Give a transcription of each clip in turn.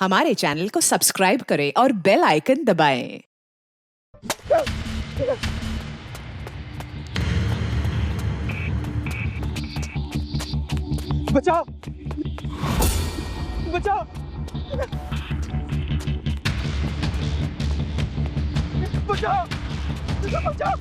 हमारे चैनल को सब्सक्राइब करें और बेल आइकन दबाएं। बचाओ बचाओ बचाओ बचाओ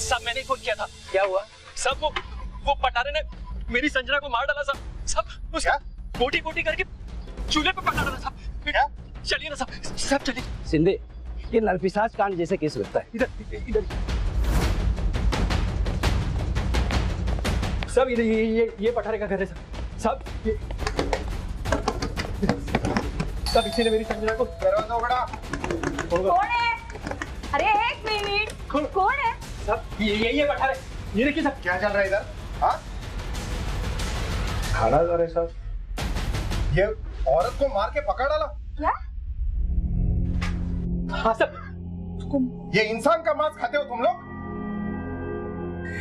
सब मैंने फोन किया था। क्या हुआ? सब वो पटारे ने मेरी संजना को मार डाला सब। सब उसका बोटी बोटी करके चूल्हे पे पटा डाला सब। क्या? चलिए ना सब चलिए। सिंधे, ये नरपिशाच कांड जैसे केस लगता है। इधर सब इधर ये पठारे का घर है सब सब इसी ने मेरी संजना को दरवाजा उगड़ा। कौन है? अरे एक मिनट, कौन है? सब ये पठारे, ये देखिए सब क्या चल रहा है इधर? हाँ? खाना जा रहे सब। ये औरत को मार के पकड़ डाला। क्या? हाँ सब। ये इंसान का मांस खाते हो तुम लोग?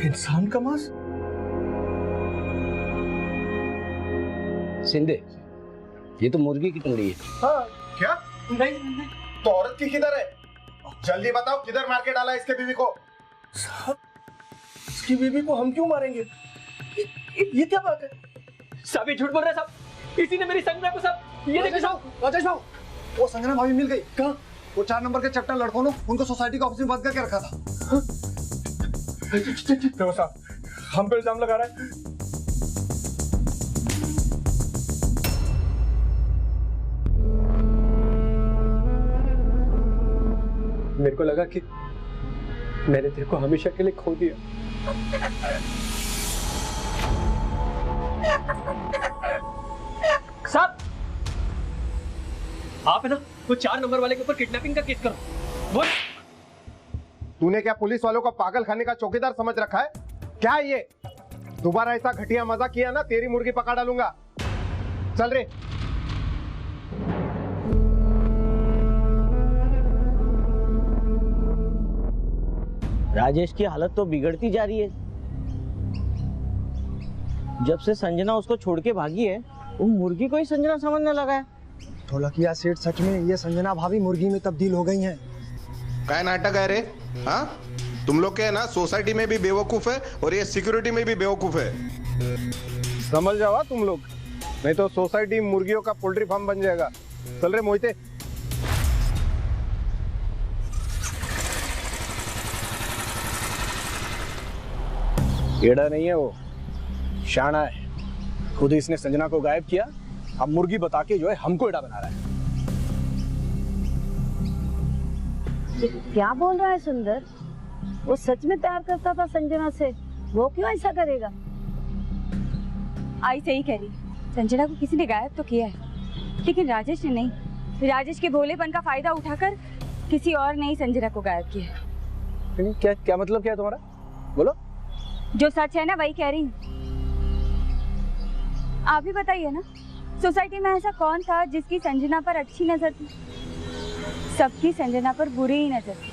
इंसान का मांस? सिंधे, ये तो मुर्गी की टंगड़ी है। हाँ। क्या? नहीं तो औरत की किधर है? जल्दी बताओ किधर मार के डाला इसके बीवी को? साहब, इसकी बीवी को हम क्यों मारेंगे? ये क्या बात है? सब ये झूठ बोल रहे हैं सब। इसी ने मेरी संजना को सब। ये देखो सब। राजेश बाबू, वो संजना भाभी मिल गई। कहाँ? वो 4 नंबर के चट्टा लड़कों ने उनको सोसाइटी के ऑफिस में बंद करके रखा था। देखो साहब, हम पे इल्जाम लगा रहा है। मेरे को लगा कि मैंने तेरे को हमेशा के लिए खो दिया। साहब, आप है ना वो 4 नंबर वाले के ऊपर किडनैपिंग का केस करो। बोल। तूने क्या पुलिस वालों को पागल खाने का चौकीदार समझ रखा है? क्या है ये? दोबारा ऐसा घटिया मजाक किया ना, तेरी मुर्गी पका डालूंगा। चल रे। राजेश की हालत तो बिगड़ती जा रही है। जब से संजना उसको छोड़ के भागी है, वो मुर्गी को ही संजना समझने लगा है। ढोलकिया सेठ, सच में ये संजना भाभी मुर्गी में तब्दील हो गई हैं। क्या नाटक है रे? हाँ, तुम लोग के ना सोसाइटी में भी बेवकूफ है और ये सिक्योरिटी में भी बेवकूफ है। समझ जाओ तुम लोग, नहीं तो सोसाइटी मुर्गियों का पोल्ट्री फार्म बन जाएगा। चल रे मोहिते। एड़ा नहीं है वो, शाना है। खुद ही इसने संजना को गायब किया, अब मुर्गी बता के जो है हमको एड़ा बना रहा है। क्या बोल रहा है सुंदर? वो सच में प्यार करता था संजना से, वो क्यों ऐसा करेगा? आई सही कह रही, संजना को किसी ने गायब तो किया है, लेकिन राजेश ने नहीं। राजेश के भोलेपन का फायदा उठाकर किसी और ने ही संजना को गायब किया है। क्या मतलब क्या है तुम्हारा? बोलो। जो सच है ना वही कह रही हूँ। आप ही बताइए ना, सोसाइटी में ऐसा कौन था जिसकी संजना पर अच्छी नजर थी? सबकी संजना पर बुरी ही नजर थी।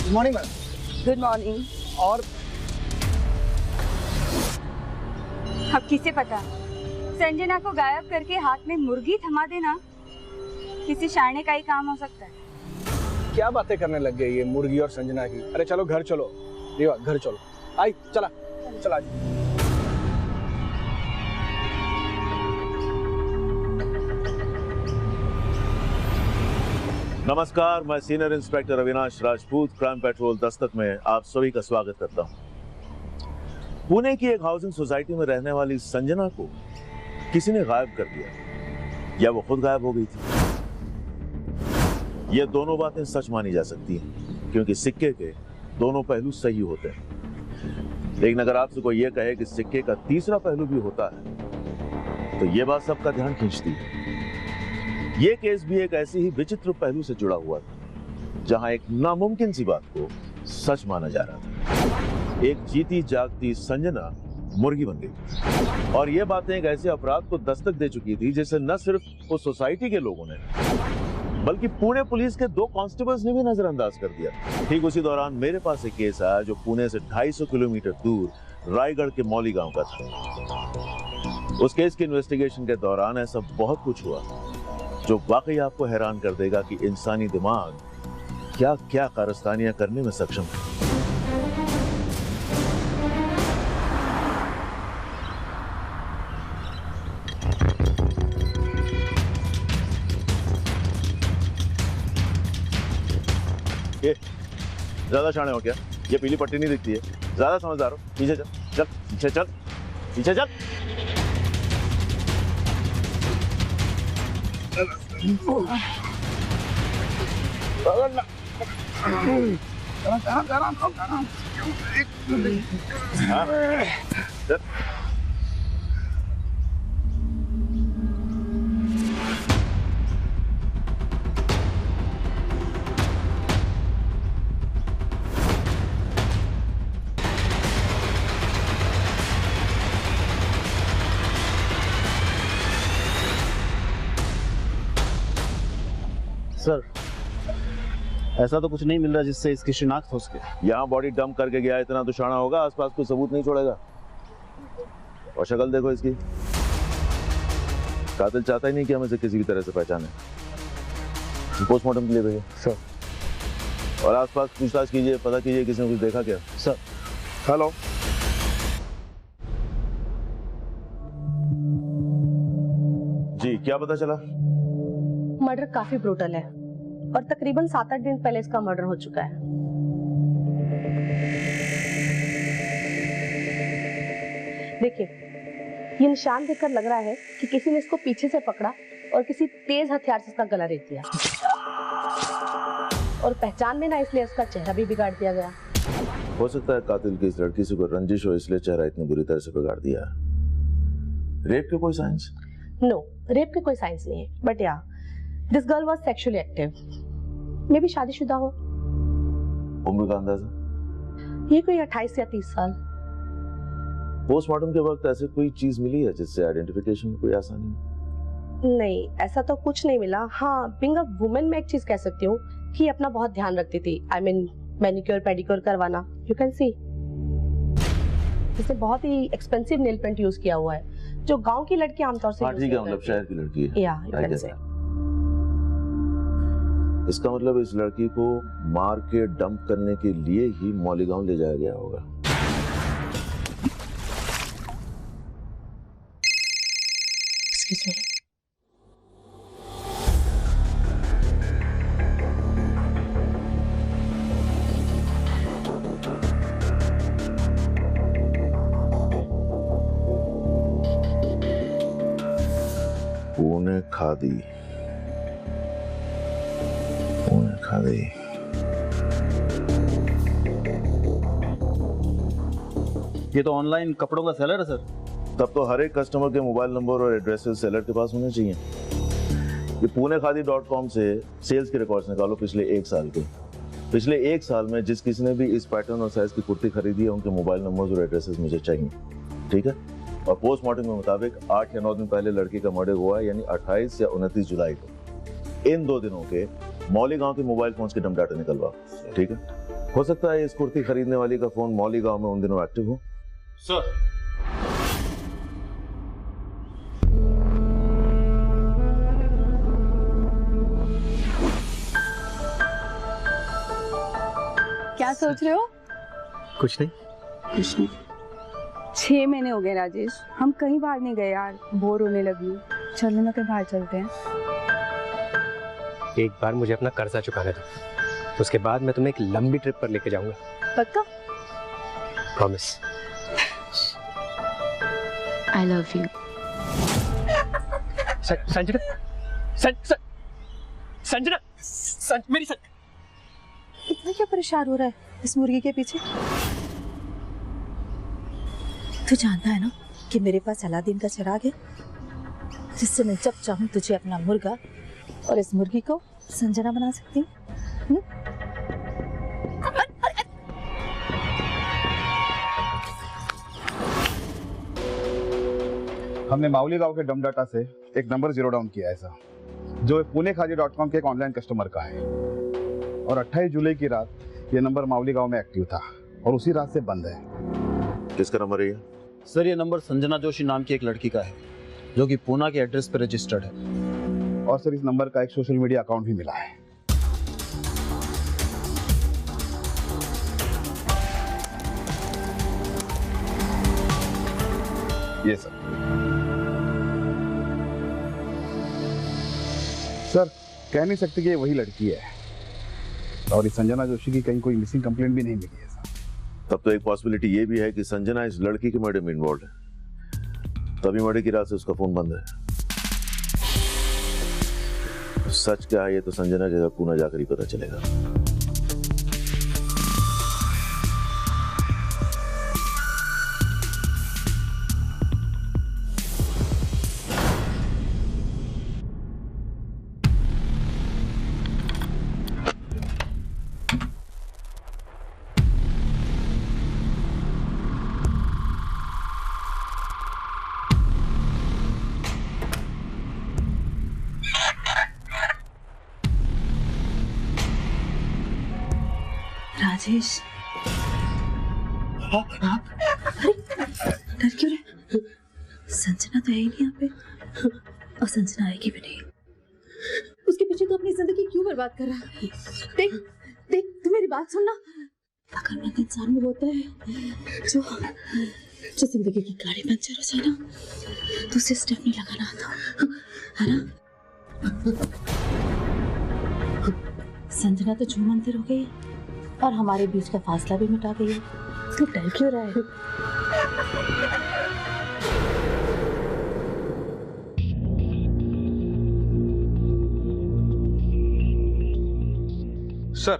Good morning ma'am. Good morning. और अब किसे पता, संजना को गायब करके हाथ में मुर्गी थमा देना किसी शाणे का ही काम हो सकता है। क्या बातें करने लग गई ये मुर्गी और संजना की। अरे चलो घर चलो रीवा, घर चलो। आई चला चला। नमस्कार, मैं senior inspector Avinash Rajput crime petrol Dastak में आप सभी का स्वागत करता हूं। पुणे की एक हाउसिंग सोसाइटी में रहने वाली संजना को किसी ने गायब कर दिया, या वो खुद गायब हो गई थी। ये दोनों बातें सच मानी जा सकती हैं, क्योंकि सिक्के के दोनों पहलू सही होते हैं। लेकिन अगर आपसे कोई ये कहे कि सिक्के का तीसरा पहलू भी होता है, तो ये बात सबका ध्यान खींचती है। ये केस भी एक ऐसी ही विचित्र पहलू से जुड़ा हुआ था, जहां एक नामुमकिन सी बात को सच माना जा रहा था। एक जीती जागती संजना मुर्गी बन गई, और ये बातें एक ऐसे अपराध को दस्तक दे चुकी थी जिसे न सिर्फ उस सोसाइटी के लोगों ने, बल्कि पुणे पुलिस के 2 कांस्टेबल्स ने भी नजरअंदाज कर दिया। ठीक उसी दौरान मेरे पास एक केस आया जो पुणे से 250 किलोमीटर दूर रायगढ़ के मौली गांव का था। उस केस की इन्वेस्टिगेशन के दौरान ऐसा बहुत कुछ हुआ जो वाकई आपको हैरान कर देगा कि इंसानी दिमाग क्या क्या कारस्तानियां करने में सक्षम है। ज्यादा शाणे हो क्या? ये पीली पट्टी नहीं दिखती है, ज्यादा समझदार हो। पीछे चल चल, पीछे चल, पीछे चल। सर, ऐसा तो कुछ नहीं मिल रहा जिससे इसकी शिनाख्त हो सके। यहाँ बॉडी डंप करके गया, इतना तो शाना होगा, आसपास कोई सबूत नहीं छोड़ेगा। और शक्ल देखो इसकी, कातिल चाहता ही नहीं कि हम इसे किसी भी तरह से पहचाने। पोस्टमार्टम के लिए भेजिए सर। और आसपास पूछताछ कीजिए, पता कीजिए किसी ने कुछ देखा क्या। सर। हेलो। जी, क्या पता चला? मर्डर काफी ब्रूटल है और तकरीबन 7-8 दिन पहले इसका मर्डर हो चुका है। देखिए, ये निशान देखकर लग रहा है कि किसी ने इसको पीछे से पकड़ा और किसी तेज हथियार से इसका गला रेत दिया, और पहचान में ना इसलिए इसका चेहरा भी बिगाड़ दिया गया। हो सकता है कातिल की इस लड़की से कोई रंजिश हो, इसलिए चेहरा इतनी बुरी तरह से बिगाड़ दिया। रेप के कोई साइंस? नो, रेप के कोई साइंस नहीं है, but yeah this girl was sexually active. मे भी शादीशुदा हो। उम्र का अंदाजा? ये कोई 28 या 30 साल। पोस्टमार्टम के वक्त ऐसे कोई चीज मिली है जिससे आइडेंटिफिकेशन में कोई आसानी हो? नहीं, ऐसा तो कुछ नहीं मिला। हाँ, बीइंग अ वुमेन मैं एक चीज कह सकती हूँ कि अपना बहुत ध्यान रखती थी। आई मीन मैनिक्योर पेडिक्योर करवाना। यू कैन सी इसने बहुत ही एक्सपेंसिव नेल पेंट यूज किया हुआ है, जो गांव की लड़की आमतौर से ठीक है, मतलब शहर की लड़की है। या यू कैन से। इसका मतलब इस लड़की को मार के डंप करने के लिए ही मौली गांव ले जाया गया होगा। Excuse me. पुणे खादी, पुणे खादी। ये तो ऑनलाइन कपड़ों का सेलर है सर। तब तो हर एक कस्टमर के मोबाइल नंबर और एड्रेसेस सेलर के पास होने चाहिए। ये punekhadi.com से सेल्स के रिकॉर्ड्स निकालो पिछले 1 साल के। पिछले 1 साल में जिस किसी ने भी इस पैटर्न और साइज की कुर्ती खरीदी है, उनके मोबाइल नंबर्स और एड्रेसेस मुझे चाहिए, ठीक है? और पोस्टमार्टम के मुताबिक 8 या 9 दिन पहले लड़की का मर्डर हुआ है, यानी 28 या 29 जुलाई को। इन 2 दिनों के मौली गांव के मोबाइल फोन्स के डंप डाटा निकलवा, ठीक है? हो सकता है इस कुर्ती खरीदने वाली का फोन मौली गांव में उन दिनों एक्टिव हो। सर। क्या सोच रहे हो? कुछ नहीं। कुछ नहीं। 6 महीने हो गए राजेश, हम कहीं बाहर नहीं गए यार, बोर होने लगी हूँ। चलो ना कहीं बाहर चलते हैं। एक बार मुझे अपना कर्जा चुकाने दो, उसके बाद मैं तुम्हें एक लंबी ट्रिप पर लेके जाऊंगा। पक्का? Promise. I love you. Sanjana, Sanjana, मेरी इतना क्या परेशान हो रहा है इस मुर्गी के पीछे? तू जानता है ना कि मेरे पास अलादीन का चिराग है, जिससे मैं जब चाहूं तुझे अपना मुर्गा और इस मुर्गी को संजना बना सकती हूँ। हमने माउली गांव के डम डाटा से एक नंबर जीरो डाउन किया है सर, जो punekhadi.com के एक ऑनलाइन कस्टमर का है, और 28 जुलाई की रात ये नंबर माउली गांव में एक्टिव था और उसी रात से बंद है। किसका नंबर है ये? सर ये नंबर संजना जोशी नाम की एक लड़की का है, जो कि पूना के एड्रेस पर रजिस्टर्ड है। और सर इस नंबर का एक सोशल मीडिया अकाउंट भी मिला है। ये सर कह नहीं सकते कि ये वही लड़की है, और इस संजना जोशी की कहीं कोई मिसिंग कंप्लेंट भी नहीं मिली है सर। तब तो एक पॉसिबिलिटी ये भी है कि संजना इस लड़की के मर्डर में इन्वॉल्व है, तभी मर्डर की रात से उसका फोन बंद है। सच क्या है ये तो संजना के घर पूना जाकर ही पता चलेगा। राजेश, आप डर क्यों रहे? संजना तो है ही नहीं यहाँ पे, और संजना आएगी भी नहीं। उसके पीछे तो अपनी जिंदगी क्यों बर्बाद कर रहा है? देख देख, तू मेरी बात सुन ना। अकलमंद इंसान में होता है जो जिंदगी की गाड़ी पंचर हो जाए ना, तो उसे स्टेप नहीं लगाना आता, है ना? संजना तो झूम मंदिर हो गई है और हमारे बीच का फासला भी मिटा गई है। तू डर क्यों रहा है? सर,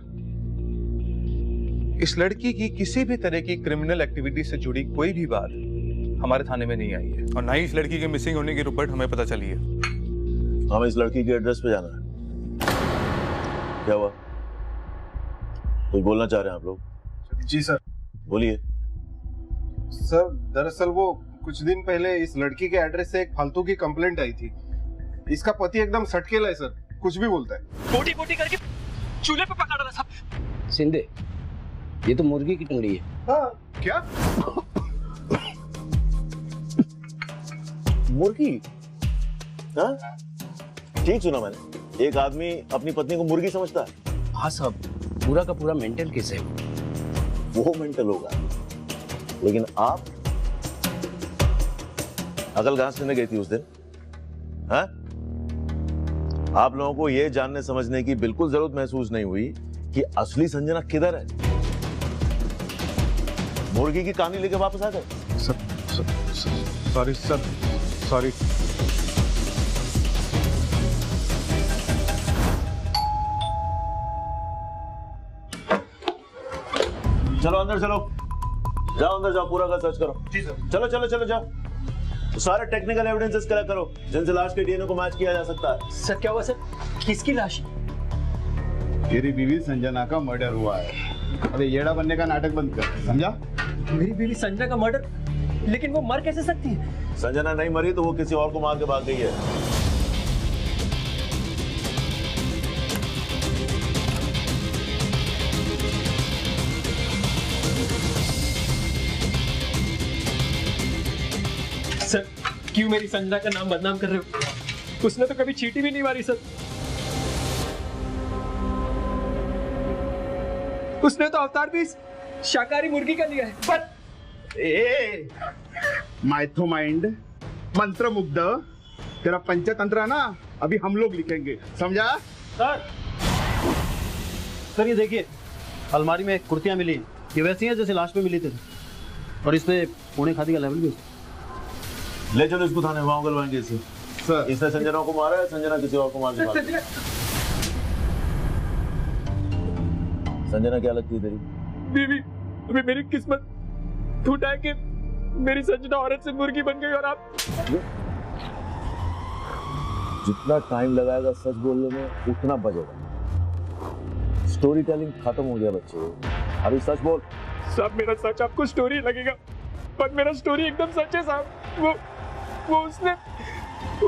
इस लड़की की किसी भी तरह की क्रिमिनल एक्टिविटी से जुड़ी कोई भी बात हमारे थाने में नहीं आई है, और ना ही इस लड़की के मिसिंग होने की रिपोर्ट हमें पता चली है। हमें इस लड़की के एड्रेस पे जाना है। क्या हुआ? कुछ बोलना चाह रहे हैं आप लोग? जी सर। बोलिए। सर दरअसल वो कुछ दिन पहले इस लड़की के एड्रेस से एक फालतू की कंप्लेंट आई थी। इसका पति एकदम सटकेला है सर, कुछ भी बोलता है। बोटी बोटी करके चूल्हे पे पका डाला साहब। सिंधे, ये तो मुर्गी की टंगड़ी है। हाँ, क्या? मुर्गी? हाँ? ठीक सुना मैंने, एक आदमी अपनी पत्नी को मुर्गी समझता है। हाँ साहब, पूरा का पूरा मेंटल केस है। वो मेंटल होगा, लेकिन आप अकल घास लेने गई थी उस दिन, हाँ? आप लोगों को यह जानने समझने की बिल्कुल जरूरत महसूस नहीं हुई कि असली संजना किधर है। मुर्गी की कहानी लेके वापस आ गए। Sorry sir, sorry. चलो अंदर चलो, जाओ अंदर जाओ, पूरा का सर्च करो। जी सर। चलो चलो चलो जाओ, तो सारे टेक्निकल एविडेंसेस कलेक्ट करो जिनसे लाश के डीएनए को मैच किया जा सकता है। सर क्या हुआ सर? किसकी लाश? तेरी बीवी संजना का मर्डर हुआ है। अरे येड़ा बनने का नाटक बंद कर, समझा? मेरी बीवी संजना का मर्डर? लेकिन वो मर कैसे सकती है? संजना नहीं मरी तो वो किसी और को मार के भाग गई है। सर क्यों मेरी संजना का नाम बदनाम कर रहे हो? उसने तो कभी चींटी भी नहीं मारी सर। उसने तो अवतार भी इस शाकाहारी मुर्गी का लिया है। पर ए माइथोमाइंड मंत्र मुग्ध तेरा पंचतंत्र है ना, अभी हम लोग लिखेंगे, समझा? सर ये देखिए, अलमारी में कुर्तियां मिली, ये वैसी हैं जैसे लास्ट में मिली थी, और इसमें पुणे खादी का लेवल भी है। ले चलो इसको थाने, वहां उगलवाएंगे इसे। सर इसने संजना को मारा है, संजना किसी और को मार दिया। संजना क्या लगती है तेरी? बीवी, अभी मेरी किस्मत टूटा है कि मेरी संजना औरत से मुर्गी बन गई, और आप जितना टाइम लगाएगा सच बोलने में उतना बचेगा। स्टोरी टेलिंग खत्म हो गया बच्चे, अभी सच बोल। साहब मेरा सच आपको स्टोरी लगेगा, पर मेरा स्टोरी एकदम सच है साहब। वो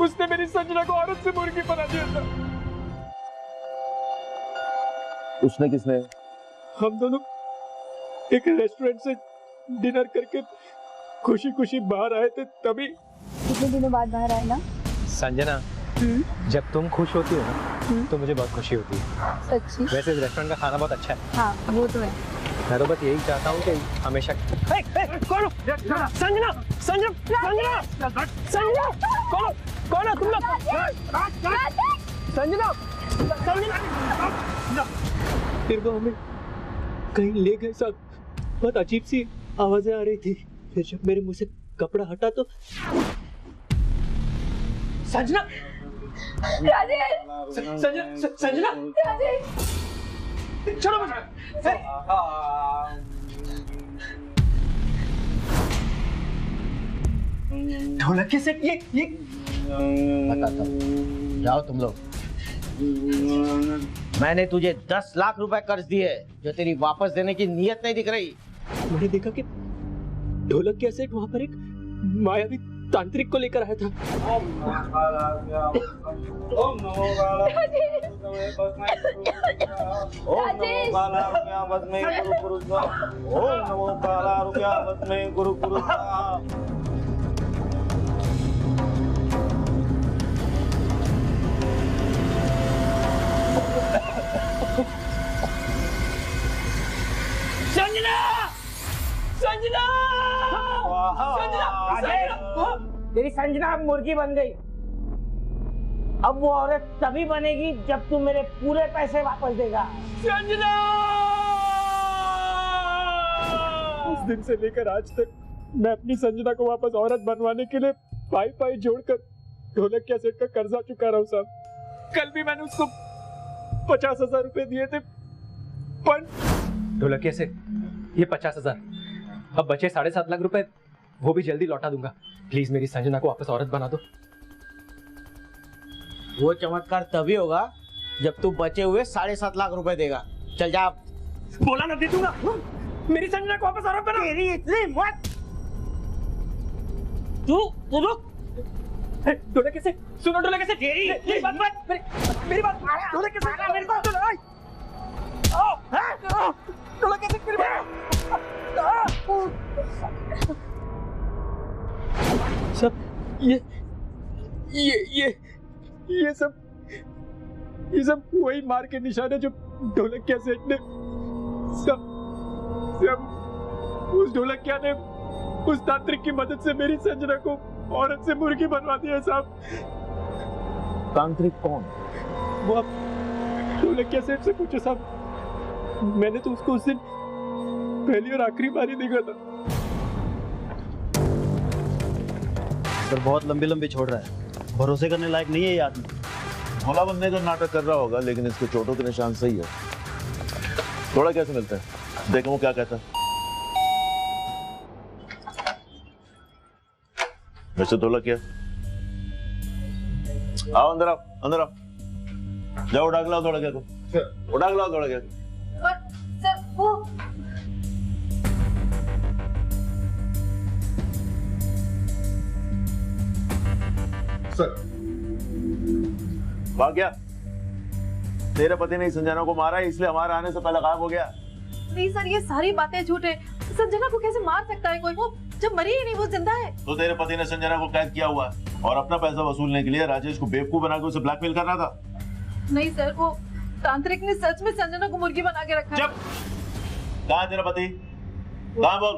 उसने मेरी संजना को औरत से मुर्गी बना दिया था। उसने किसने? हम दोनों एक रेस्टोरेंट से डिनर करके खुशी खुशी बाहर आए थे, तभी। कितने दिनों बाद बाहर आए ना? संजना, जब तुम खुश होती हो ना तो मुझे बहुत खुशी होती है। सच्ची? वैसे इस रेस्टोरेंट का खाना बहुत अच्छा है। हाँ वो तो है। मैं तो बस यही चाहता हूँ कि हमेशा कौन संजना संजना संजना संजना कौन तुम लोग? संजना संजना फिर वो हमें कहीं ले गए साहब। बहुत अजीब सी आवाजें आ रही थी, फिर जब मेरे मुंह से कपड़ा हटा तो संजना संजना संजना चलो ढोलक के सेट ये बताता हूँ, जाओ तुम लोग। मैंने तुझे 10 लाख रुपए कर्ज दिए जो तेरी वापस देने की नीयत नहीं दिख रही। मैंने देखा कि ढोलक के सेट वहां पर एक मायावी तांत्रिक को लेकर आया था। संजना संजना तेरी संजना अब मुर्गी बन गई। अब वो औरत तभी बनेगी जब तू मेरे पूरे पैसे वापस देगा। संजना उस दिन से लेकर आज तक मैं अपनी संजना को वापस औरत बनवाने के लिए पाई पाई जोड़कर ढोलक के सेट का कर्जा चुका रहा हूँ साहब। कल भी मैंने उसको 50,000 रुपए दिए थे, पर ढोलक के सेट ये 50,000, अब बचे 7.5 लाख रुपए, वो भी जल्दी लौटा दूंगा। प्लीज मेरी संजना को वापस औरत बना दो। वो चमत्कार तभी होगा जब तू बचे हुए 7.5 लाख रुपए देगा। चल जा। बोला ना दे दूंगा। मेरी संजना को वापस औरत बना। तेरी इतनी मत। तू रुक। ढोलक के सेट सुनो, ढोलक के सेट मेरी बात मेरी बात ढोलक के सेट मेरी बात सुनो। ढोलक के सेट मेरी बात। सब ये सब वही मार के निशान है जो ढोलक के सेठ ने सब उस ढोलकिया ने उस तांत्रिक की मदद से मेरी संजना को औरत से मुर्गी बनवा दिया साहब। तांत्रिक कौन? वो आप ढोलकिया सेठ से पूछो साहब। मैंने तो उसको उस दिन पहली और आखिरी बार ही देखा था। सर बहुत लंबी छोड़ रहा है, भरोसे करने लायक नहीं है ये आदमी। भोला बनने का नाटक कर रहा होगा, लेकिन इसके चोटों के निशान सही है। थोड़ा कैसे मिलता है, देखो वो क्या कहता है। वैसे ढोलक क्या, आओ अंदर आओ, अंदर आओ, जाओ उड़ा के लाओ थोड़ा क्या को, उड़ा के लाओ थोड़ा क्या। सर वो सर वाह, क्या तेरे पति ने संजना को मारा है इसलिए हमारे आने से पहले गायब हो गया? नहीं सर, ये सारी बातें झूठ है। संजना को कैसे मार सकता है कोई? वो जब मरी ही नहीं, वो जिंदा है। तो तेरे पति ने संजना को कैद किया हुआ है और अपना पैसा वसूलने के लिए राजेश को बेवकूफ बनाकर उसे ब्लैकमेल कर रहा था। नहीं सर, वो तांत्रिक ने सच में संजना को मुर्गी बना के रखा है। कहाँ है तेरा पति? कहाँ बोल?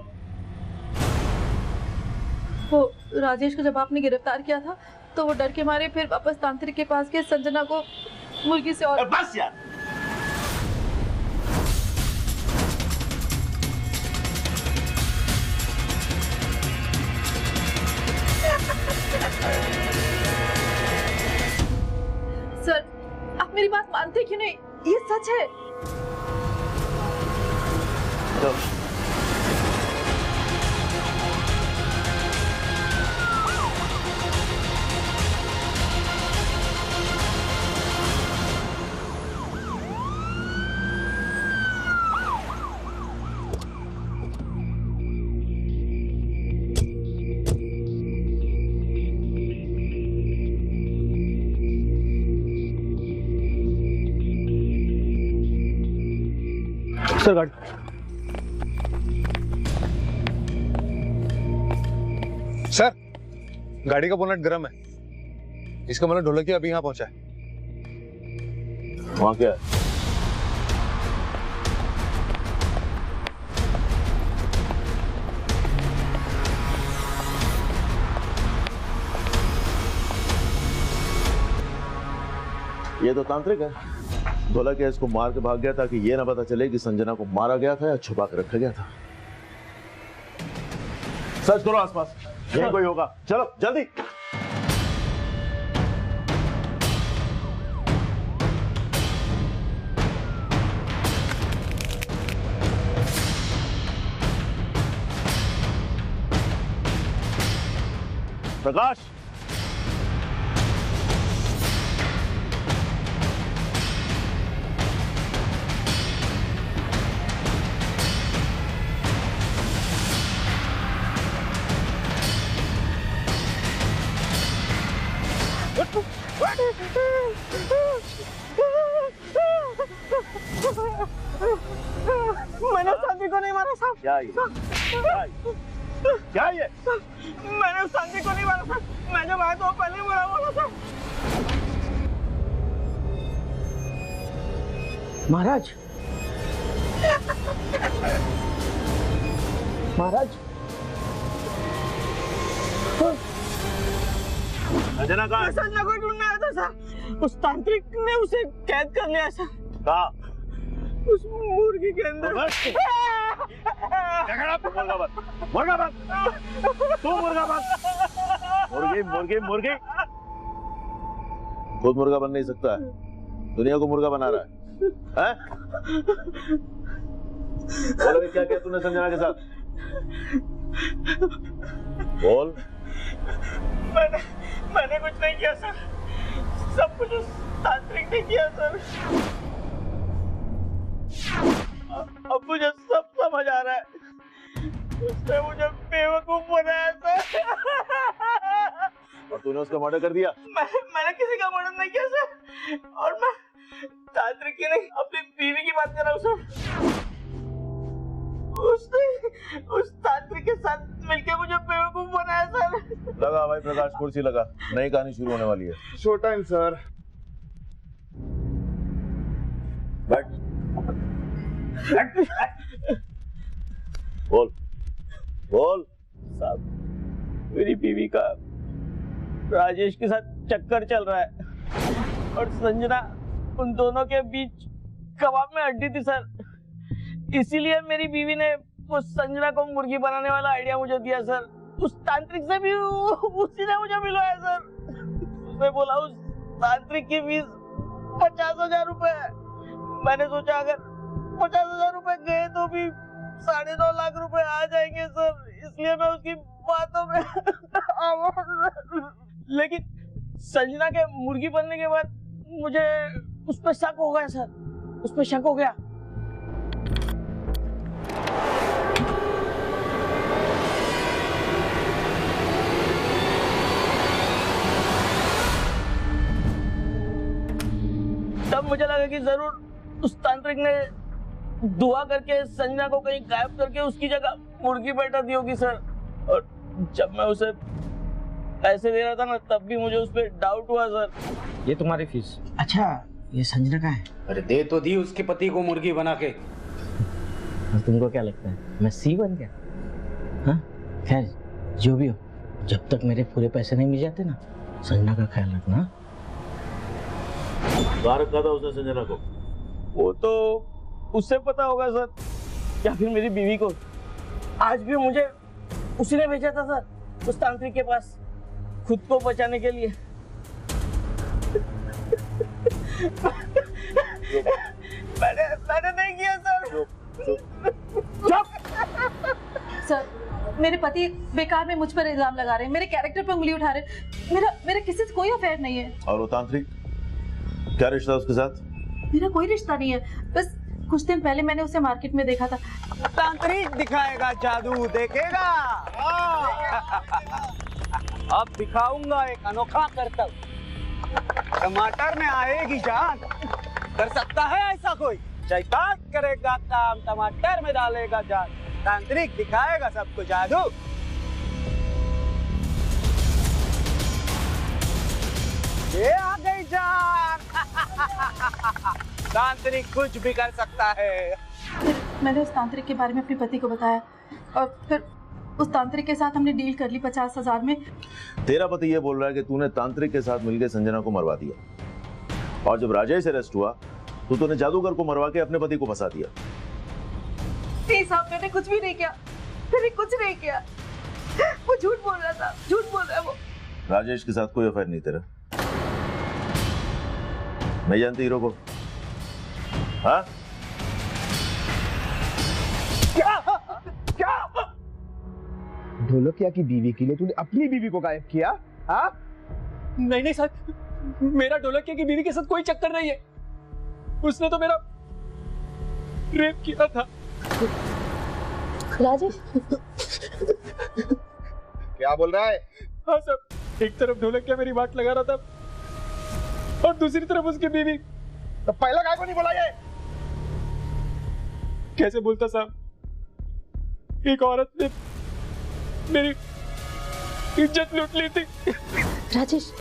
वो राजेश को जब आपने गिरफ्तार किया था तो वो डर के मारे फिर वापस तांत्रिक के पास गए संजना को मुर्गी से और बस यार। सर आप मेरी बात मानते क्यों नहीं? ये सच है। सर गाड़ी। सर गाड़ी का बोनट गर्म है। इसका मतलब ढोलकिया अभी यहाँ पहुंचा है। वहाँ क्या है? ये तो तांत्रिक है। ढोलकिया इसको मार के भाग गया ताकि ये ना पता चले कि संजना को मारा गया था या छुपा कर रखा गया था। सर्च करो आसपास, यहीं कोई होगा। चलो जल्दी। प्रकाश, मैंने संजय को नहीं मारा साहब। क्या ये? क्या ये? मैंने संजय को नहीं मारा साहब। मैं जब आया तो पहले ही मरा हुआ था साहब। महाराज, महाराज, संजना कहाँ है? संजना को ढूंढने आया था सर। उस तांत्रिक ने उसे कैद कर लिया सर। कहाँ? उस मुर्गी के अंदर। मुर्गा बन, मुर्गा बन, तू मुर्गा बन। मुर्गी मुर्गी मुर्गी खुद मुर्गा बन नहीं सकता है, दुनिया को मुर्गा बना रहा है? बोल क्या किया तूने संजना के साथ? बोल। मैंने कुछ नहीं किया सर। सब कुछ उस तांत्रिक ने किया सर। अब मुझे सब समझ आ रहा है। उसने मुझे बेवकूफ बनाया सर। और तूने उसका मर्डर कर दिया? मैंने किसी का मर्डर नहीं किया सर। और मैं तांत्रिक की नहीं अपनी बीवी की बात कर रहा हूँ सर। उसने उस तांत्रिक के साथ मिलकर मुझे बेवकूफ बनाया सर। लगा भाई प्रकाश, कुर्सी लगा, नई कहानी शुरू होने वाली है। Show time sir. बैठ। बोल बोल। साहब मेरी बीवी का राजेश के साथ चक्कर चल रहा है और संजना उन दोनों के बीच कबाब में हड्डी थी सर। इसीलिए मेरी बीवी ने उस संजना को मुर्गी बनाने वाला आइडिया मुझे दिया सर। उस तांत्रिक से भी उसी ने मुझे मिलवाया सर। उसने बोला उस तांत्रिक की फीस 50,000 रुपए है। मैंने सोचा अगर 50,000 रुपए गए तो भी 2.5 लाख रुपए आ जाएंगे सर। इसलिए मैं उसकी बातों में लेकिन संजना के मुर्गी बनने के बाद मुझे उस पर शक हो गया सर। उस पर शक हो गया। तब मुझे लगा कि जरूर उस तांत्रिक ने दुआ करके संजना को कहीं गायब करके उसकी जगह मुर्गी बैठा दी होगी सर। और जब मैं उसे पैसे दे रहा था ना तब भी मुझे उस पर डाउट हुआ सर। ये तुम्हारी फीस। अच्छा ये संजना का है? अरे दे तो दी उसके पति को मुर्गी बना के। और तुमको क्या लगता है मैं सी बन गया? हाँ खैर जो भी हो, जब तक मेरे पूरे पैसे नहीं मिल जाते ना, संजना का ख्याल रखना। कहाँ रखा था उसने संजना को? वो तो उससे पता होगा सर, या फिर मेरी बीवी को। आज भी मुझे उसी ने भेजा था सर उस तांत्रिक के पास, खुद को बचाने के लिए। मैंने नहीं किया सर। सर, मेरे पति बेकार में मुझ पर इल्जाम लगा रहे हैं, मेरे कैरेक्टर पे उंगली उठा रहे हैं। मेरा किसी से कोई अफेयर नहीं है। और वो तांत्रिक, क्या रिश्ता उसके साथ? मेरा कोई रिश्ता नहीं है, बस कुछ दिन पहले मैंने उसे मार्केट में देखा था। तांत्रिक दिखाएगा जादू, देखेगा। अब दिखाऊंगा एक अनोखा करतब। टमाटर में आएगी जान। कर सकता है ऐसा कोई? शैतान करेगा काम, टमाटर में डालेगा जान। तांत्रिक दिखाएगा सबको जादू। ये आ गई जान। तांत्रिक कुछ भी कर सकता है। मैंने उस तांत्रिक के बारे में अपने पति को बताया और फिर उस तांत्रिक के साथ हमने डील कर ली 50,000 में। तेरा पति ये बोल रहा है कि तूने तांत्रिक के साथ मिलकर संजना को मरवा दिया, और जब राजेश अरेस्ट हुआ तो तूने जादूगर को मरवा के अपने पति को फंसा दिया। नहीं साहब, मैंने कुछ भी नहीं किया, मैंने कुछ नहीं किया। वो झूठ बोल रहा था, झूठ बोल रहा है वो। राजेश के साथ कोई अफेयर नहीं तेरा? नहीं जानती हीरो को? हाँ? क्या ढोलकिया की बीवी के लिए तूने अपनी बीवी को गायब किया? हाँ? नहीं सर, मेरा ढोलकिया की बीवी के साथ कोई चक्कर नहीं है। उसने तो मेरा रेप किया था। राजेश क्या बोल रहा है? हाँ सर, एक तरफ ढोलकिया मेरी बात लगा रहा था और दूसरी तरफ उसकी बीवी। तो पहला काय को नहीं बोला ये? कैसे बोलता साहब? एक औरत ने मेरी इज्जत लूट ली थी। राजेश,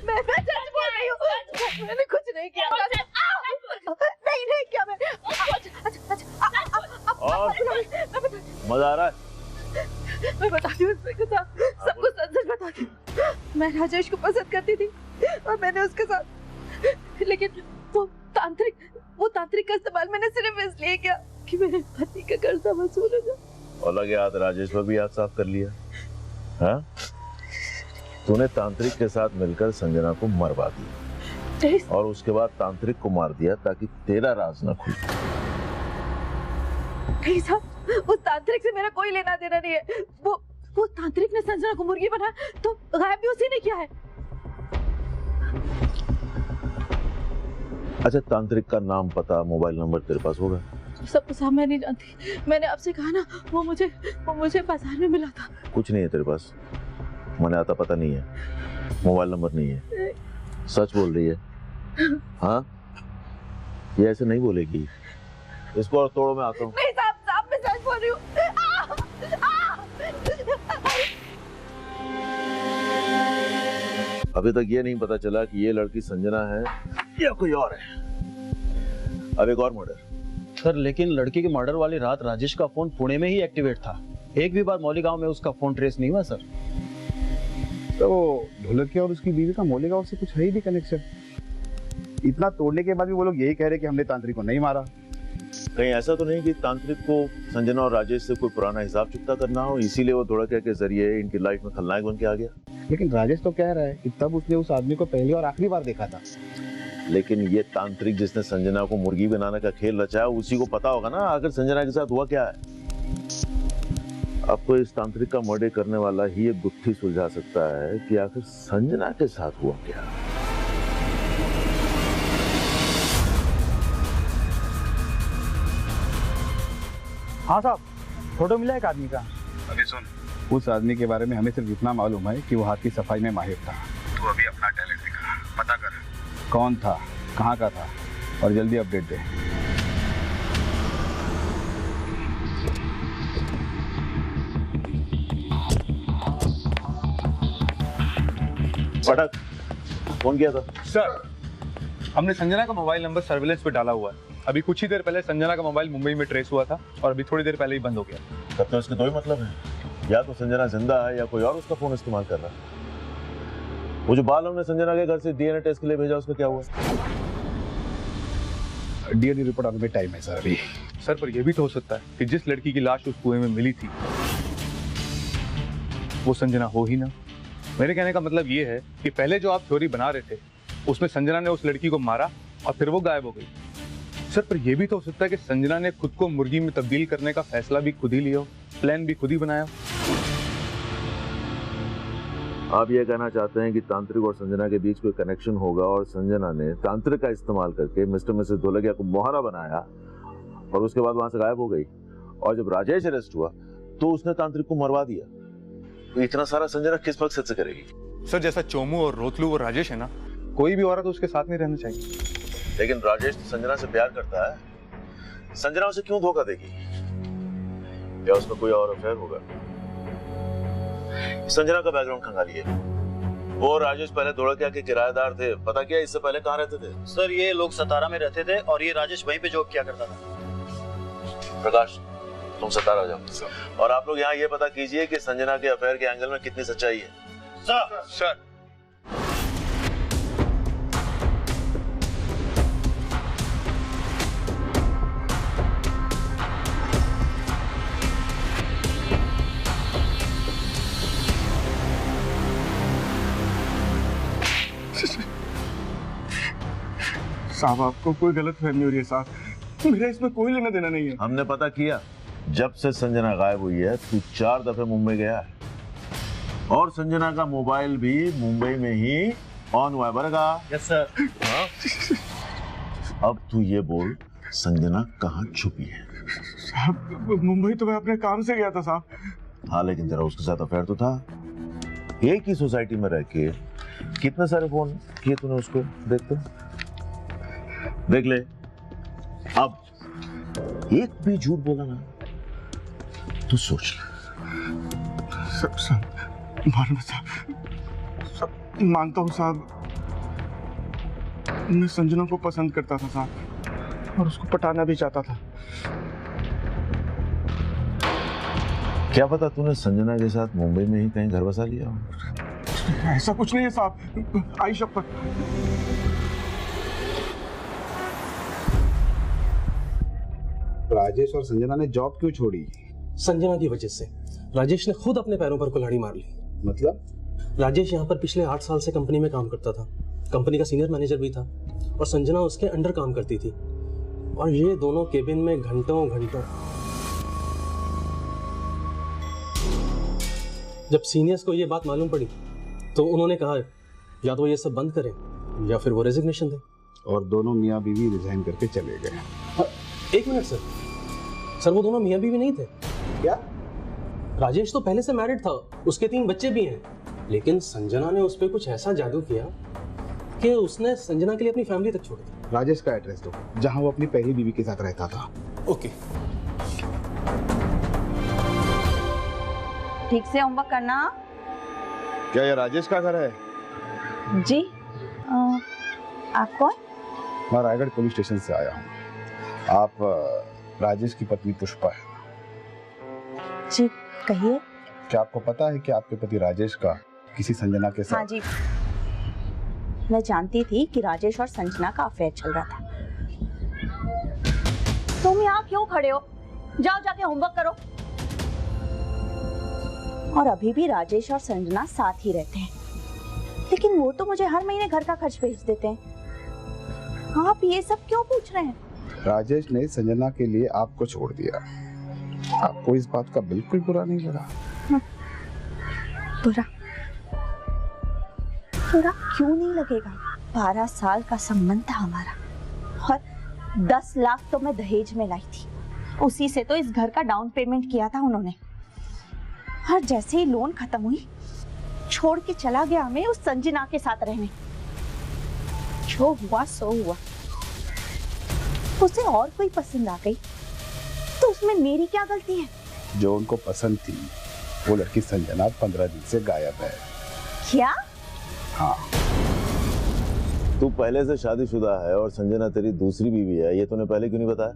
मैं सच बोल रही हूँ, मैंने कुछ नहीं किया। नहीं किया मैंने। और मजा आ रहा है? मैं बताती हूँ सब कुछ सच बताती हूँ। मैं राजेश को पसंद करती थी और मैंने उसके साथ, लेकिन वो तांत्रिक का इस्तेमाल मैंने सिर्फ इसलिए किया कि मेरे पति का कर्जा वसूल हो जाए। और लगे हाथ राजेश पर भी हाथ साफ कर लिया। हाँ? तूने तांत्रिक के साथ मिलकर संजना को मरवा दिया और उसके बाद तांत्रिक को मार दिया ताकि तेरा राज न खुले। नहीं साहब, उस तांत्रिक से मेरा कोई लेना देना नहीं है। वो तांत्रिक ने संजना को मुर्गी बना तो गायब भी उसी ने किया है। अच्छा, तांत्रिक का नाम, पता, मोबाइल नंबर तेरे पास होगा? सब साहब मैं नहीं जानती। मैंने आपसे कहा ना, वो मुझे बाजार में मिला था। कुछ नहीं है तेरे पास? मैंने आता पता नहीं है, मोबाइल नंबर नहीं है? सच बोल रही है? हाँ? ये ऐसे नहीं बोलेगी। इसको और तोड़ो, मैं आता हूँ। नहीं साहब, मैं सच बोल रही हूँ। अभी तक ये नहीं पता चला कि ये लड़की संजना है या कोई और है। अब एक और मर्डर। सर, लेकिन लड़की के मर्डर वाली रात राजेश का फोन पुणे में ही एक्टिवेट था। एक भी बार मौलीगांव में उसका फोन ट्रेस नहीं हुआ सर। तो ढोलकिया और उसकी बीवी का मौलीगांव से कुछ है ही नहीं कनेक्शन। इतना तोड़ने के बाद भी वो लोग यही कह रहे कि हमने तांत्रिक को नहीं मारा। कहीं ऐसा तो नहीं कि तांत्रिक को संजना और राजेश से कोई पुराना हिसाब चुकता करना हो, इसीलिए वो ढोलकिया के जरिए इनकी लाइफ में खलनायक बन के आ गया? लेकिन राजेश तो कह रहा है कि तब उसने उस आदमी को पहली और आखिरी बार देखा था। लेकिन ये तांत्रिक जिसने संजना को मुर्गी बनाने का खेल रचाया, उसी को पता होगा ना आखिर संजना के साथ हुआ क्या है। अब तो इस तांत्रिक का मर्डर करने वाला ही एक गुत्थी सुलझा सकता है कि आखिर संजना के साथ हुआ क्या। हाँ साहब, फोटो मिला एक आदमी का। अभी सुन, उस आदमी के बारे में हमें सिर्फ इतना मालूम है कि वो हाथ की सफाई में माहिर था। तू अभी अपना टैलेंट दिखा, पता कर कौन था, कहाँ का था, और जल्दी अपडेट दे। पटक। फोन किया था? सर, हमने संजना का मोबाइल नंबर सर्विलेंस पे डाला हुआ है। अभी कुछ ही देर पहले संजना का मोबाइल मुंबई में ट्रेस हुआ था और अभी थोड़ी देर पहले ही बंद हो गया। तब तो इसके दो ही मतलब है, या तो संजना जिंदा है या कोई और उसका फोन इस्तेमाल कर रहा है। वो जो बाल हमने संजना के घर से डीएनए टेस्ट के लिए भेजा, उसका क्या हुआ? डीएनए रिपोर्ट आने में टाइम है सर अभी। सर, पर यह भी तो हो सकता है कि जिस लड़की की लाश उस कुएं में मिली थी वो संजना हो ही ना। मेरे कहने का मतलब ये है कि पहले जो आप थ्योरी बना रहे थे उसमें संजना ने उस लड़की को मारा और फिर वो गायब हो गई। सर, पर यह भी तो हो सकता है कि संजना ने खुद को मुर्गी में तब्दील करने का फैसला भी खुद ही लिया हो, प्लान भी खुद ही बनाया। आप ये कहना चाहते हैं कि तांत्रिक और संजना के बीच कोई कनेक्शन होगा और संजना ने तांत्रिक का इस्तेमाल करके मिस्टर मिसेस ढोलकिया को मोहरा बनाया और उसके बाद वहां से गायब हो गई, और जब राजेश अरेस्ट हुआ तो उसने तांत्रिक को मरवा दिया। तो इतना सारा संजना किस मकसद से करेगी? सर, जैसा चोमू और रोतलू और राजेश है ना, कोई भी औरत उसके साथ नहीं रहना चाहिए। लेकिन राजेश तो संजना से प्यार करता है, संजना उसे क्यों धोखा देगी? या उसमें कोई और अफेयर होगा? संजना का बैकग्राउंड खंगालिए। वो राजेश पहले ढोलकिया के किराएदार थे, पता क्या इससे पहले कहाँ रहते थे? सर, ये लोग सतारा में रहते थे और ये राजेश वहीं पे जॉब किया करता था। प्रकाश, तुम सतारा जाओ और आप लोग यहाँ ये पता कीजिए कि संजना के अफेयर के एंगल में कितनी सच्चाई है। Sir, sir. साहब, आपको कोई गलत फहमी हो रही है साहब, मेरा इसमें कोई लेना देना नहीं है। हमने पता किया, जब से संजना गायब हुई है तू 4 दफे मुंबई गया है और संजना का मोबाइल भी मुंबई में ही ऑन हुआ है। बरगा? Yes sir. अब तू ये बोल, संजना कहाँ छुपी है? साहब, मुंबई तो मैं अपने काम से गया था साहब। हाँ, लेकिन जरा उसके साथ अफेयर तो था। एक ही सोसाइटी में रह के कितने सारे फोन किए तूने उसको? देख ले। अब एक भी झूठ बोला ना तो सोच ले। सब मानना साहब, सब मानता हूँ साहब, मैं संजना को पसंद करता था साहब और उसको पटाना भी चाहता था। क्या पता तूने संजना के साथ मुंबई में ही कहीं घर बसा लिया हो? ऐसा कुछ नहीं है साहब, आई शपथ। राजेश और संजना ने जॉब क्यों छोड़ी? संजना की वजह से। राजेश ने खुद अपने पैरों पर कुल्हाड़ी मार ली। मतलब? राजेश यहाँ पर पिछले 8 साल से कंपनी में काम करता था, कंपनी का सीनियर मैनेजर भी था और संजना उसके अंडर काम करती थी और ये दोनों केबिन में घंटों घंटों। जब सीनियर्स को ये बात मालूम पड़ी तो उन्होंने कहा या तो ये सब बंद करें या फिर वो रेजिग्नेशन दें। और दोनों मियाँ बीवी रिजाइन करके चले गए। एक मिनट सर, वो दोनों मियाँ बीवी नहीं थे। क्या? राजेश तो पहले से मैरिड था, उसके 3 बच्चे भी हैं, लेकिन संजना ने उस पर कुछ ऐसा जादू किया कि उसने संजना के लिए अपनी फैमिली तक छोड़ दी। राजेश का एड्रेस दो, जहां वो अपनी पहली बीवी के साथ रहता था। ओके। ठीक से होमवर्क करना। क्या ये राजेश का घर है? जी। आप कौन? मैं रायगढ़ पुलिस स्टेशन से आया हूँ। आप राजेश की पत्नी पुष्पा है? जी कहिए। क्या आपको पता है कि आपके पति राजेश का किसी संजना के साथ? हाँ जी, मैं जानती थी कि राजेश और संजना का अफेयर चल रहा था। तुम यहाँ क्यों खड़े हो? जाओ जाके होमवर्क करो। और अभी भी राजेश और संजना साथ ही रहते हैं, लेकिन वो तो मुझे हर महीने घर का खर्च भेज देते हैं। आप ये सब क्यों पूछ रहे हैं? राजेश ने संजना के लिए आपको छोड़ दिया। आपको इस बात का बिल्कुल बुरा नहीं लगा? बुरा क्यों नहीं लगेगा? 12 साल का संबंध था हमारा और 10 लाख तो मैं दहेज में लाई थी, उसी से तो इस घर का डाउन पेमेंट किया था उन्होंने। और जैसे ही लोन खत्म हुई, छोड़ के चला गया हमें उस संजना के साथ रहने। जो हुआ सो हुआ। उसे और कोई पसंद आ गई तो उसमें मेरी क्या गलती है? जो उनको पसंद थी वो लड़की संजना 15 दिन से गायब है। क्या? हाँ। तू पहले से शादीशुदा है और संजना तेरी दूसरी बीवी है, ये तूने पहले क्यों नहीं बताया?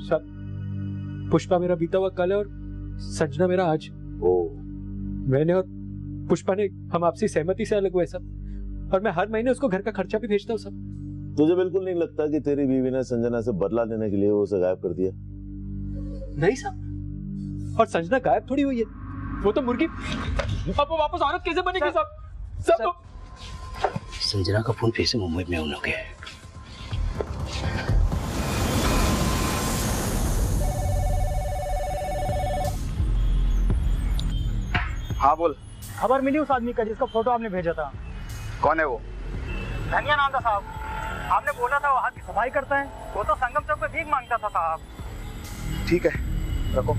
सब पुष्पा मेरा बीता हुआ कल है और संजना मेरा आज। मैंने और पुष्पा ने हम आपसी सहमति से अलग हुए सब, और मैं हर महीने उसको घर का खर्चा भी भेजता हूँ सब। तुझे बिल्कुल नहीं लगता कि तेरी बीवी ने संजना से बदला लेने के लिए उसे गायब कर दिया? नहीं साहब, और संजना गायब थोड़ी हुई है, वो तो मुर्गी। अब वो वापस औरत कैसे बनेगी साहब? सब संजना का फोन फिर से मुंबई में उन लोग है। हाँ बोल। खबर मिली उस आदमी का जिसका फोटो आपने भेजा था। कौन है वो? धनिया नाम था साहब। आपने बोला था वो हाथ की सफाई करता है, वो तो संगम चौक पे भीख मांगता था साहब। ठीक है, रखो।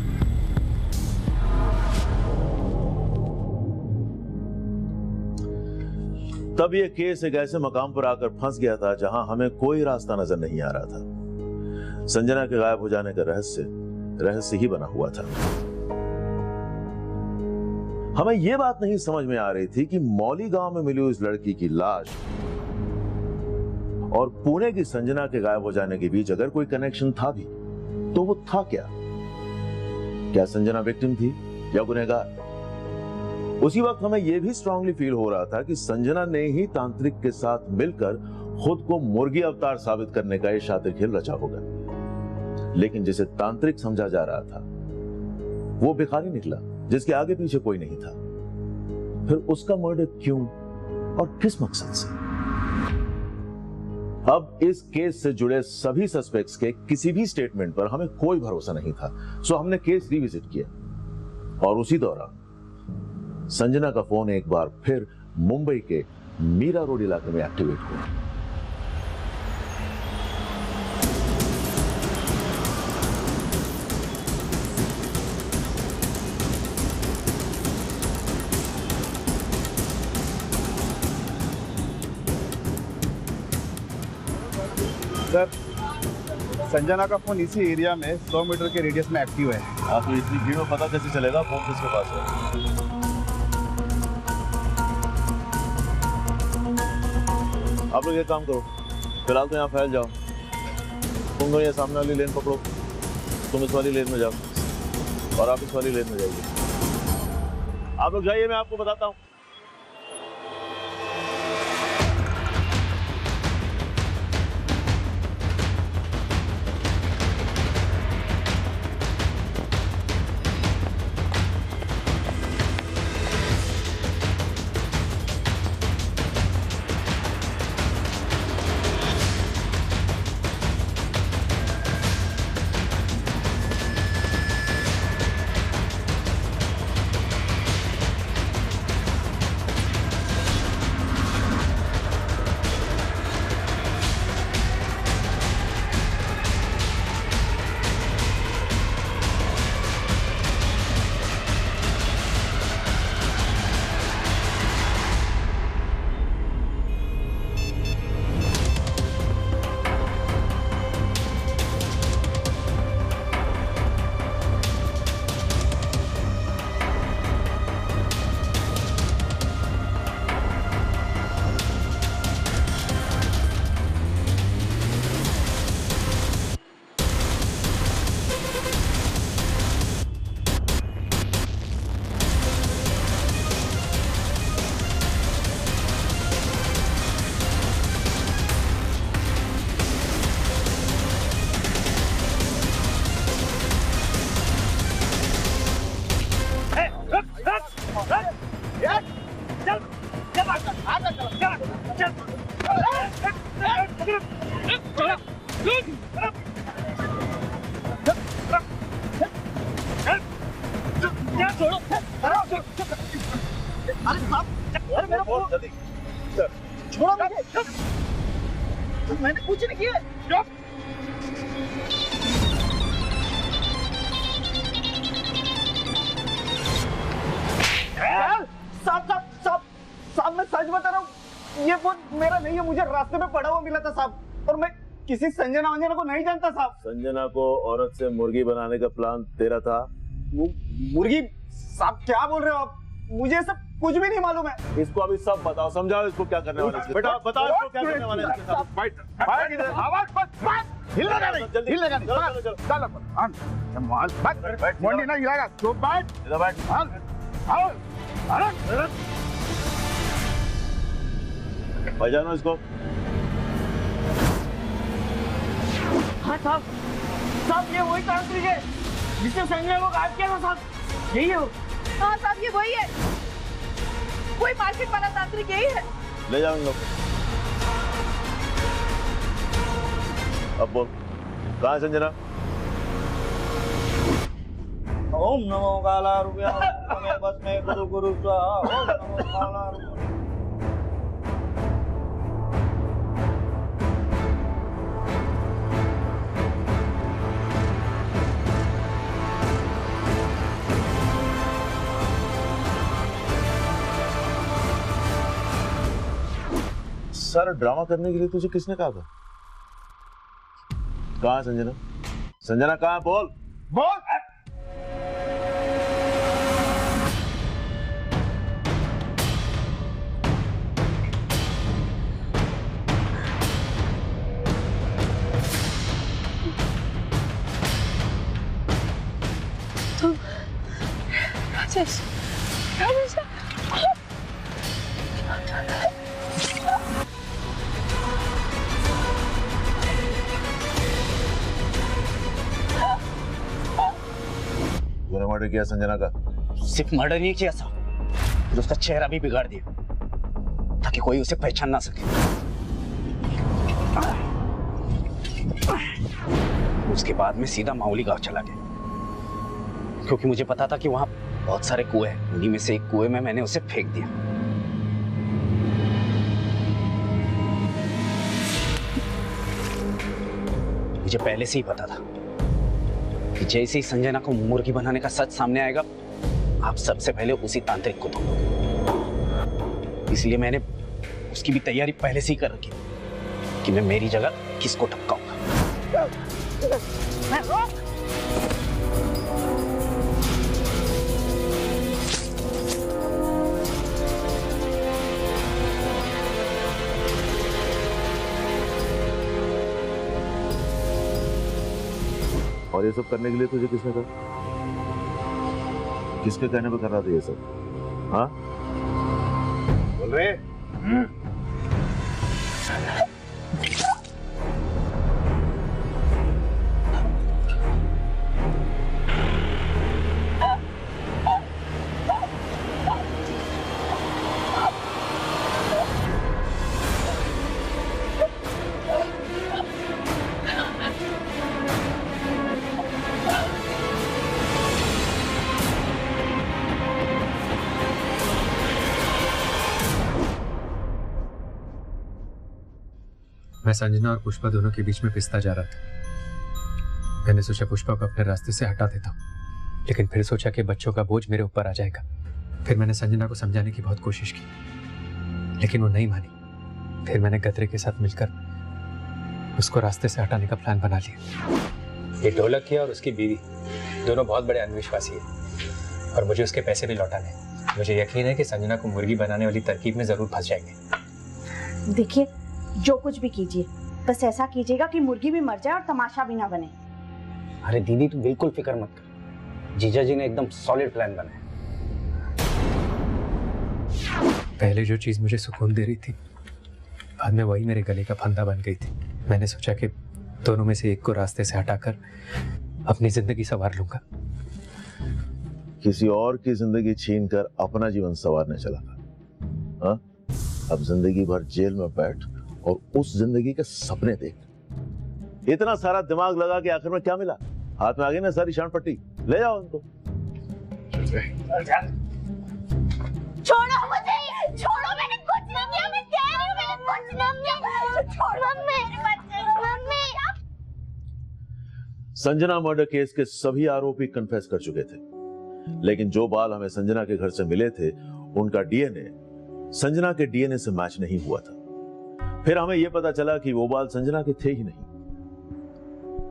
तब ये केस एक ऐसे मकाम पर आकर फंस गया था जहां हमें कोई रास्ता नजर नहीं आ रहा था। संजना के गायब हो जाने का रहस्य ही बना हुआ था। हमें यह बात नहीं समझ में आ रही थी कि मौली गांव में मिली उस लड़की की लाश और पुणे की संजना के गायब हो जाने के बीच अगर कोई कनेक्शन था भी तो वो था क्या? क्या संजना विक्टिम थी या गुनहगार? उसी वक्त हमें यह भी स्ट्रांगली फील हो रहा था कि संजना ने ही तांत्रिक के साथ मिलकर खुद को मुर्गी अवतार साबित करने का यह शातिर खेल रचा होगा। लेकिन जिसे तांत्रिक समझा जा रहा था वो भिखारी निकला जिसके आगे पीछे कोई नहीं था। फिर उसका मर्डर क्यों और किस मकसद से? अब इस केस से जुड़े सभी सस्पेक्ट्स के किसी भी स्टेटमेंट पर हमें कोई भरोसा नहीं था, सो हमने केस रिविजिट किया और उसी दौरान संजना का फोन एक बार फिर मुंबई के मीरा रोड इलाके में एक्टिवेट हुआ। सर, संजना का फोन इसी एरिया में 100 मीटर के रेडियस में एक्टिव है। आपको इतनी भीड़ में पता कैसे चलेगा फोन किसके पास है? आप लोग ये काम करो, फिलहाल तो यहाँ फैल जाओ। तुम लोग ये सामने वाली लेन पकड़ो, तुम इस वाली लेन में जाओ और आप इस वाली लेन में जाइए। आप लोग जाइए, मैं आपको बताता हूँ। छोड़ो मुझे, मैंने कुछ नहीं किया। साहब मैं सच बता रहा हूँ, ये फोन मेरा नहीं है, मुझे रास्ते में पड़ा हुआ मिला था साहब, और मैं किसी संजना वंजना को नहीं जानता साहब। संजना को औरत से मुर्गी बनाने का प्लान तेरा था? मुर्गी? साहब क्या बोल रहे हो आप? मुझे सब कुछ भी नहीं मालूम है। इसको अभी सब बताओ, समझाओ इसको क्या करने वाले हैं। बेटा बताओ इसको क्या करने वाले हैं इसके साथ। बैठ इधर, आवाज मत हिलेगा नहीं, हिलेगा नहीं। चल माल बैठ, मोंडी नहीं हिलेगा। तू बैठ इधर बैठ। आओ अरे पहचानो इसको। हाँ साहब, साहब ये वही तांत्रिक है जिसने संजय को गायब किया था साहब, यही है वो। हाँ साहब ये वही है, कोई मार्केट वाला तांत्रिक यही है। ले जाओ इन लोग। अब बोल, कहाँ है संजना? ओम नमो काला रूपया बस में गुरु गुरु स्वाहा। ओम नमो काला रूपया। सारा ड्रामा करने के लिए तुझे किसने कहा था? कहाँ है संजना? संजना कहाँ है? बोल बोल। राजेश, राजेश तूने मर्डर किया संजना का? सिर्फ मर्डर नहीं किया साहब, फिर उसका चेहरा भी बिगाड़ दिया ताकि कोई उसे पहचान ना सके। उसके बाद में सीधा माउली गांव चला गया क्योंकि मुझे पता था कि वहां बहुत सारे कुएं हैं। उन्हीं में से एक कुएं में मैंने उसे फेंक दिया। मुझे पहले से ही पता था कि जैसे ही संजना को मुर्गी बनाने का सच सामने आएगा, आप सबसे पहले उसी तांत्रिक को ढूंढोगे। इसलिए मैंने उसकी भी तैयारी पहले से ही कर रखी कि मैं मेरी जगह किसको टपकाऊंगा। और ये सब करने के लिए तुझे किसने कहा? किसके कहने पे कर रहा था ये सब? हाँ बोल रहे। मैं संजना और पुष्पा दोनों के बीच में पिसता जा रहा था। मैंने सोचा पुष्पा को अपने रास्ते से हटा देता हूँ, लेकिन फिर सोचा कि बच्चों का बोझ मेरे ऊपर आ जाएगा। फिर मैंने संजना को समझाने की बहुत कोशिश की, लेकिन वो नहीं मानी। फिर मैंने गदरे के साथ मिलकर उसको रास्ते से हटाने का प्लान बना लिया। ये ढोलक किया और उसकी बीवी दोनों बहुत बड़े अंधविश्वासी है और मुझे उसके पैसे भी लौटाने। मुझे यकीन है कि संजना को मुर्गी बनाने वाली तरकीब में जरूर फंस जाएंगे। देखिए, जो कुछ भी कीजिए, बस ऐसा कीजिएगा कि मुर्गी भी मर जाए और तमाशा भी ना बने। अरे दीदी तू बिल्कुल फिक्र मत कर, जीजा जी ने एकदम सॉलिड प्लान बनाया। पहले जो चीज मुझे सुकून दे रही थी, बाद में वही मेरे गले का फंदा बन गई थी। मैंने सोचा कि दोनों में से एक को रास्ते से हटाकर अपनी जिंदगी संवार लूंगा। किसी और की जिंदगी छीन कर अपना जीवन संवारने चला था। हाँ? अब जिंदगी भर जेल में बैठ और उस जिंदगी के सपने देख। इतना सारा दिमाग लगा के आखिर में क्या मिला? हाथ में आ गई ना सारी शान पट्टी। ले जाओ उनको। छोड़ो मुझे, छोड़ो, मैंने कुछ नहीं किया, मैं कह रही हूँ मैंने कुछ नहीं किया। छोड़ो मेरे बच्चे, मम्मी। संजना मर्डर केस के सभी आरोपी कन्फेस कर चुके थे, लेकिन जो बाल हमें संजना के घर से मिले थे उनका डीएनए संजना के डीएनए से मैच नहीं हुआ था। फिर हमें यह पता चला कि वो बाल संजना के थे ही नहीं।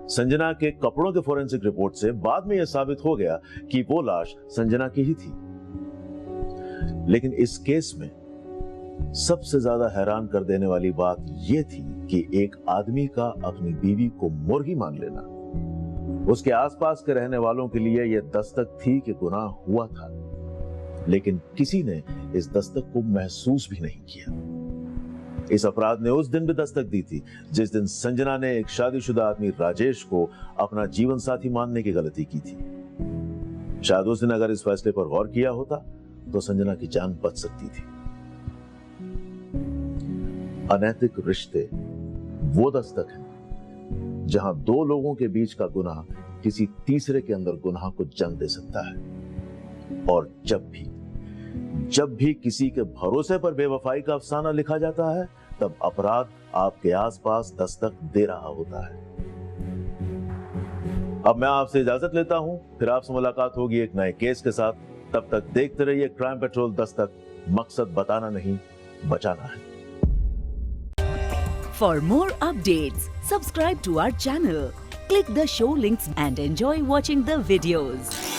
संजना के कपड़ों के फोरेंसिक रिपोर्ट से बाद में यह साबित हो गया कि वो लाश संजना की ही थी। लेकिन इस केस में सबसे ज्यादा हैरान कर देने वाली बात यह थी कि एक आदमी का अपनी बीवी को मुर्गी मान लेना उसके आसपास के रहने वालों के लिए यह दस्तक थी कि गुनाह हुआ था, लेकिन किसी ने इस दस्तक को महसूस भी नहीं किया। इस अपराध ने उस दिन भी दस्तक दी थी जिस दिन संजना ने एक शादीशुदा आदमी राजेश को अपना जीवन साथी मानने की गलती की थी। शायद उस दिन अगर इस फैसले पर गौर किया होता तो संजना की जान बच सकती थी। अनैतिक रिश्ते वो दस्तक है जहां दो लोगों के बीच का गुनाह किसी तीसरे के अंदर गुनाह को जन्म दे सकता है। और जब भी किसी के भरोसे पर बेवफाई का अफसाना लिखा जाता है तब अपराध आपके आसपास दस्तक दे रहा होता है। अब मैं आपसे इजाजत लेता हूं, फिर आपसे मुलाकात होगी एक नए केस के साथ। तब तक देखते रहिए क्राइम पेट्रोल दस्तक, मकसद बताना नहीं बचाना है। For more updates, subscribe to our channel, click the show links and enjoy watching the videos.